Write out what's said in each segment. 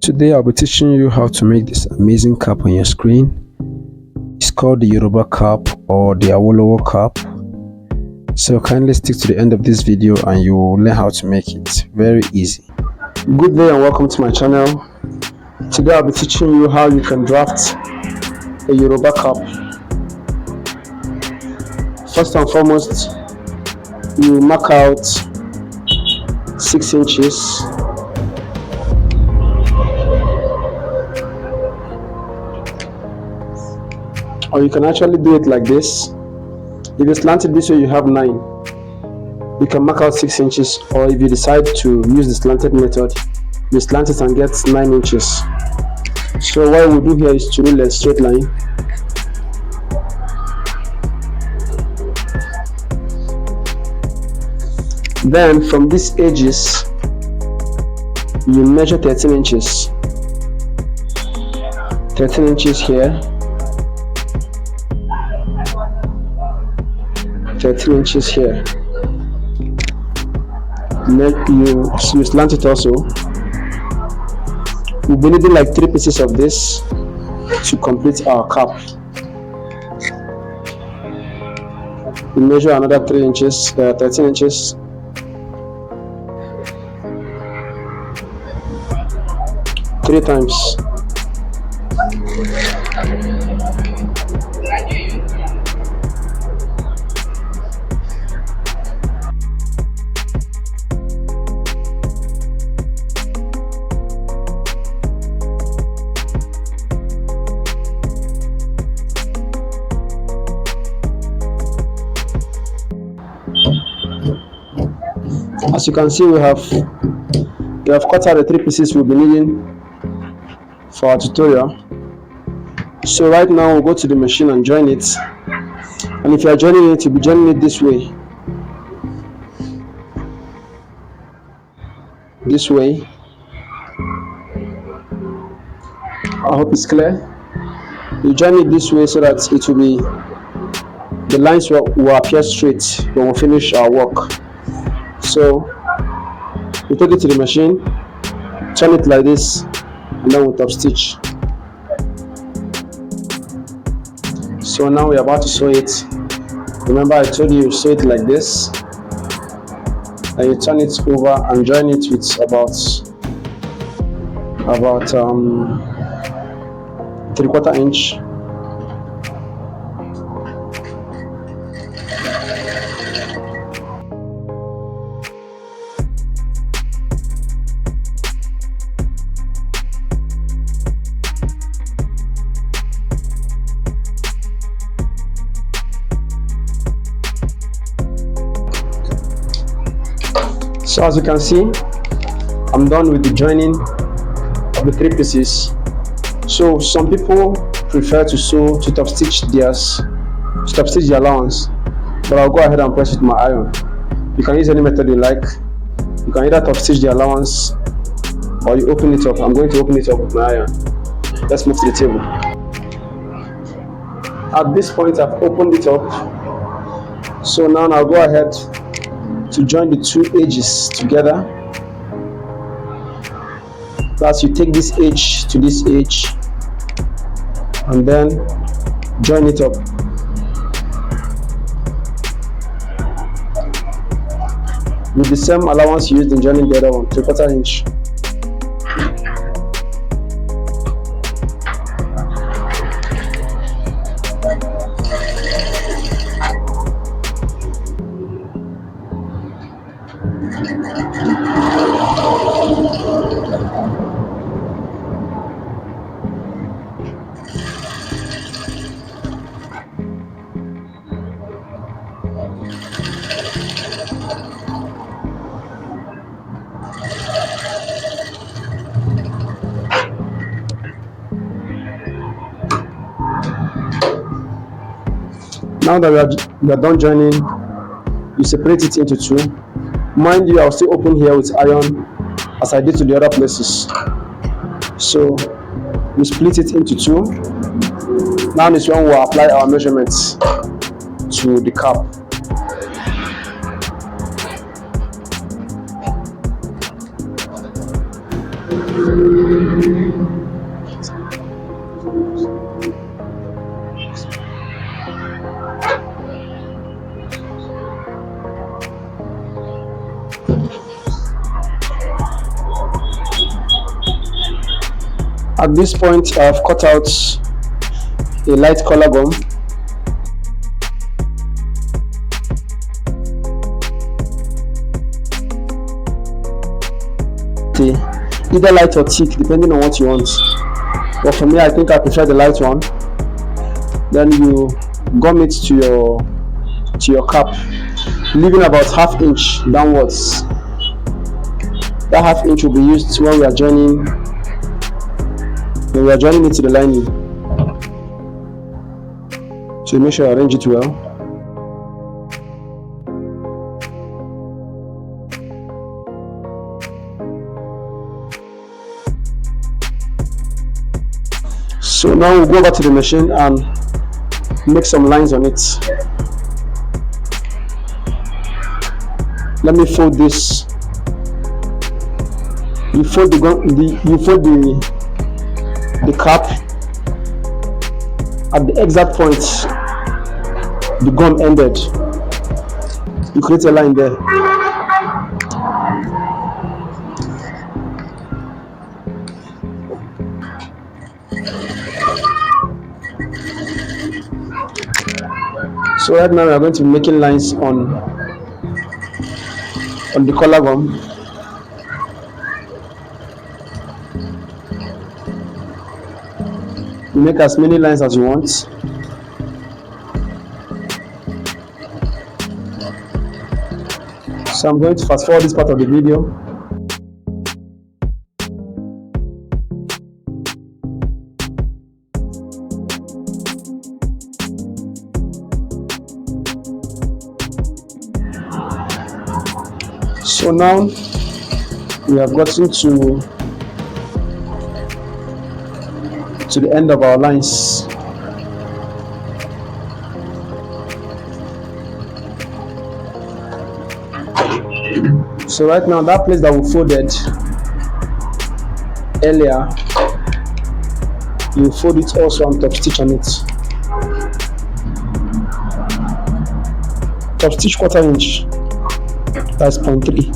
Today I'll be teaching you how to make this amazing cap on your screen. It's called the Yoruba cap or the Awolowo cap. So kindly stick to the end of this video and you will learn how to make it. Very easy. Good day and welcome to my channel. Today I'll be teaching you how you can draft a Yoruba cap. First and foremost, you mark out 6 inches. Or you can actually do it like this. If you slant it this way, you have 9. You can mark out 6 inches, or if you decide to use the slanted method, you slant it and get 9 inches. So what we do here is to rule a straight line. Then from these edges, you measure 13 inches. 13 inches here. 13 inches here. You slant it also. We'll be needing like 3 pieces of this to complete our cap. We measure another 3 inches, 13 inches. Three times. As you can see, we have cut out the 3 pieces we'll be needing for our tutorial. So right now we'll go to the machine and join it. And if you are joining it, you'll be joining it this way. This way. I hope it's clear. You join it this way so that it will be, the lines will appear straight when we finish our work. So we take it to the machine, turn it like this, and then we top stitch. So now we're about to sew it. Remember I told you sew it like this, and you turn it over and join it with about 3/4 inch. So as you can see, I'm done with the joining of the 3 pieces. So some people prefer to top stitch their allowance, but I'll go ahead and press with my iron. You can use any method you like. You can either top stitch the allowance or you open it up. I'm going to open it up with my iron. Let's move to the table. At this point, I've opened it up. So now I'll go ahead to join the 2 edges together. Plus you take this edge to this edge and then join it up. With the same allowance you used in joining the other one, 3/4 inch. Now that we are done joining, you separate it into 2. Mind you, I'll still open here with iron as I did to the other places. So we split it into 2. Now is when we'll apply our measurements to the cap. At this point, I've cut out a light color gum. Either light or thick, depending on what you want. But for me, I think I prefer the light one. Then you gum it to your cap, leaving about half inch downwards. That half inch will be used when we are joining it to the lining. So make sure you arrange it well. So now we'll go over to the machine and make some lines on it. Let me fold this. You fold the cap at the exact point the gum ended. You create a line there. So right now we are going to be making lines on the collar gum. You make as many lines as you want. So I'm going to fast forward this part of the video. So now we have gotten to the end of our lines. So right now, that place that we folded earlier, you fold it also and top stitch on it. Top stitch 1/4 inch. That's 0.3.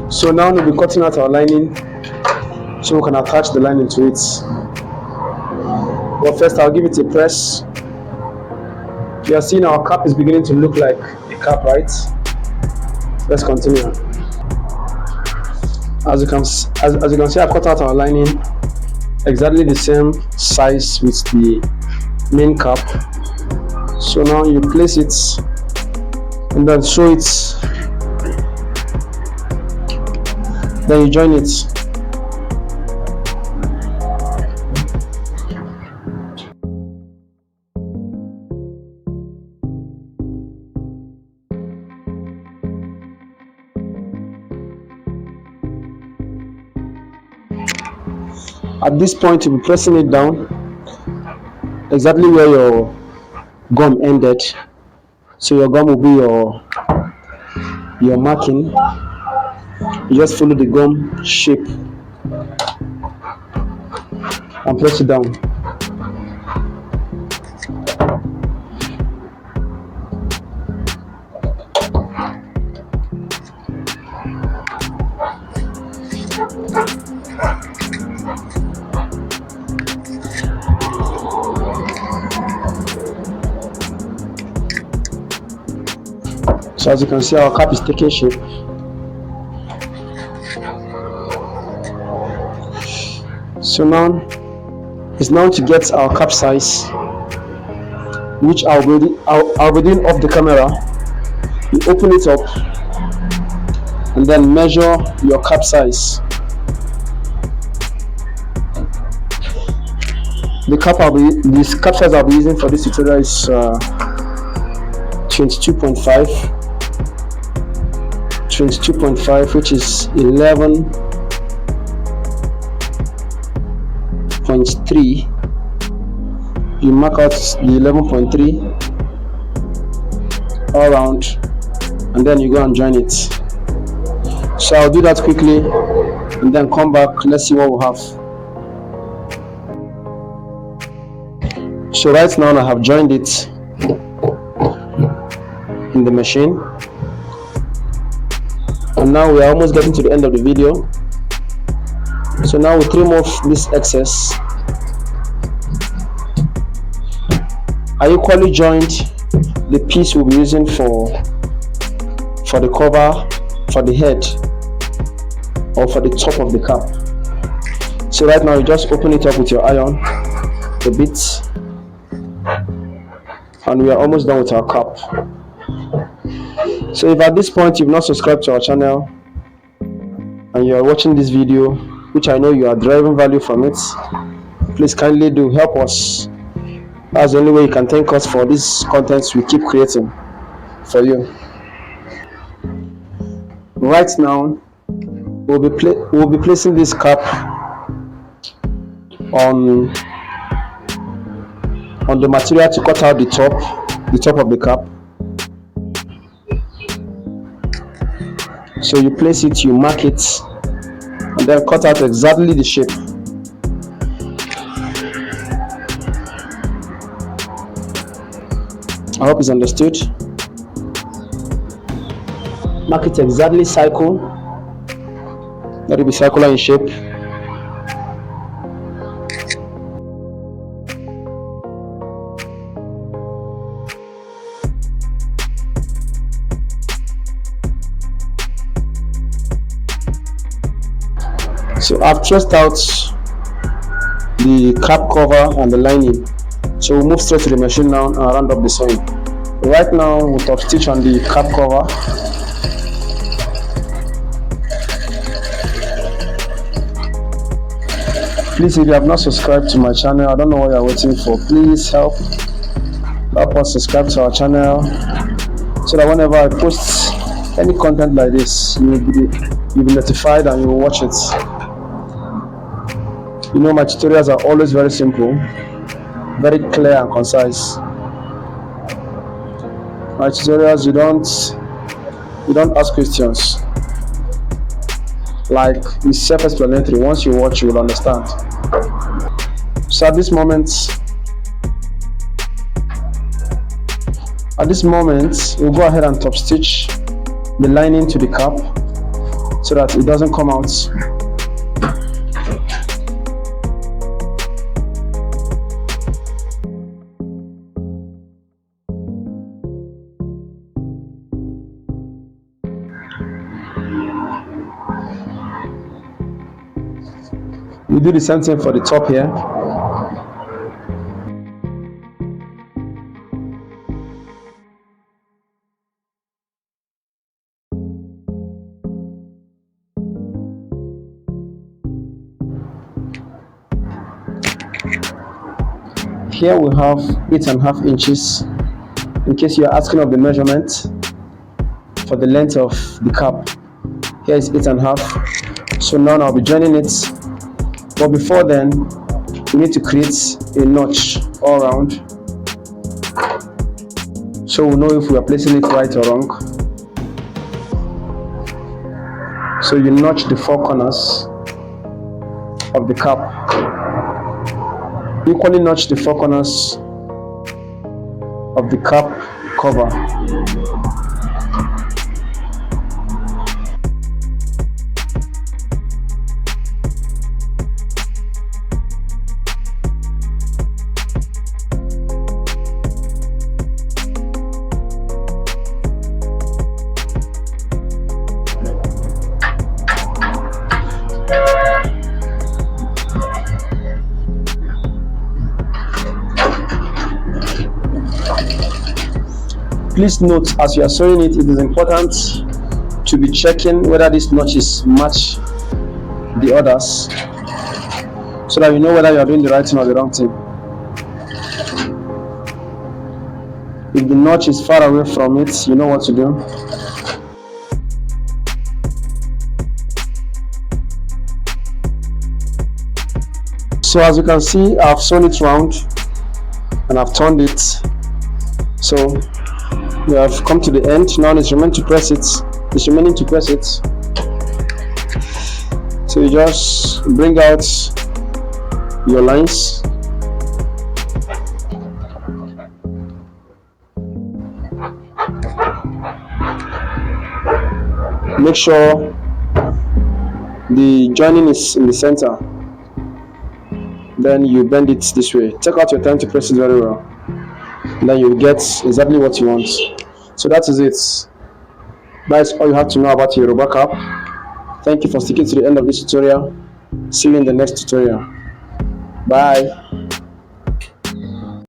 So now we'll be cutting out our lining so we can attach the lining to it. But first I'll give it a press. You are seeing our cap is beginning to look like a cap, right? Let's continue. As you can see, I've cut out our lining exactly the same size with the main cap. So now you place it and then sew it. Then you join it. At this point, you'll be pressing it down exactly where your gum ended. So your gum will be your marking. You just follow the gum shape and press it down. So as you can see, our cap is taking shape. So now it's now to get our cap size, which I'll be doing off the camera. You open it up and then measure your cap size. The cap size I'll be using for this tutorial is 22.5, 22.5, which is 11.3. You mark out the 11.3 all around, and then you go and join it. So I'll do that quickly and then come back. Let's see what we have. So right now I have joined it in the machine, and now we are almost getting to the end of the video. So now we trim off this excess. I equally joined the piece we'll be using for the cover, for the head, or for the top of the cap. So right now you just open it up with your iron a bit, and we are almost done with our cap. So if at this point you've not subscribed to our channel and you are watching this video, which I know you are deriving value from it, please kindly do help us. That's the only way you can thank us for these contents we keep creating for you. Right now we'll be placing this cap on the material to cut out the top of the cap. So you place it, you mark it, and then cut out exactly the shape. I hope it's understood. Mark it exactly, cycle. Let it be circular in shape. So I've traced out the cap cover and the lining. So we'll move straight to the machine now and round up the sewing. Right now we'll top stitch on the cap cover. Please, if you have not subscribed to my channel, I don't know what you're waiting for. Please help us subscribe to our channel, so that whenever I post any content like this, you'll be notified and you will watch it. You know, my tutorials are always very simple, very clear and concise. My tutorials, you don't ask questions. Like, it's self-explanatory. Once you watch, you will understand. So at this moment, we'll go ahead and top stitch the lining to the cap so that it doesn't come out. We do the same thing for the top here. Here we have 8.5 inches. In case you are asking of the measurement for the length of the cap, here is 8.5. So now I'll be joining it. But before then, we need to create a notch all around, so we'll know if we are placing it right or wrong. So you notch the 4 corners of the cap. Equally notch the 4 corners of the cap cover. Please note, as you are sewing it, it is important to be checking whether these notches match the others, so that you know whether you are doing the right thing or the wrong thing. If the notch is far away from it, you know what to do. So as you can see, I've sewn it round and I've turned it. So we have come to the end. Now it's remaining to press it. It's remaining to press it. So you just bring out your lines. Make sure the joining is in the center. Then you bend it this way. Take out your time to press it very well. And then you get exactly what you want. So that is it. That's all you have to know about your Yoruba cap. Thank you for sticking to the end of this tutorial. See you in the next tutorial. Bye.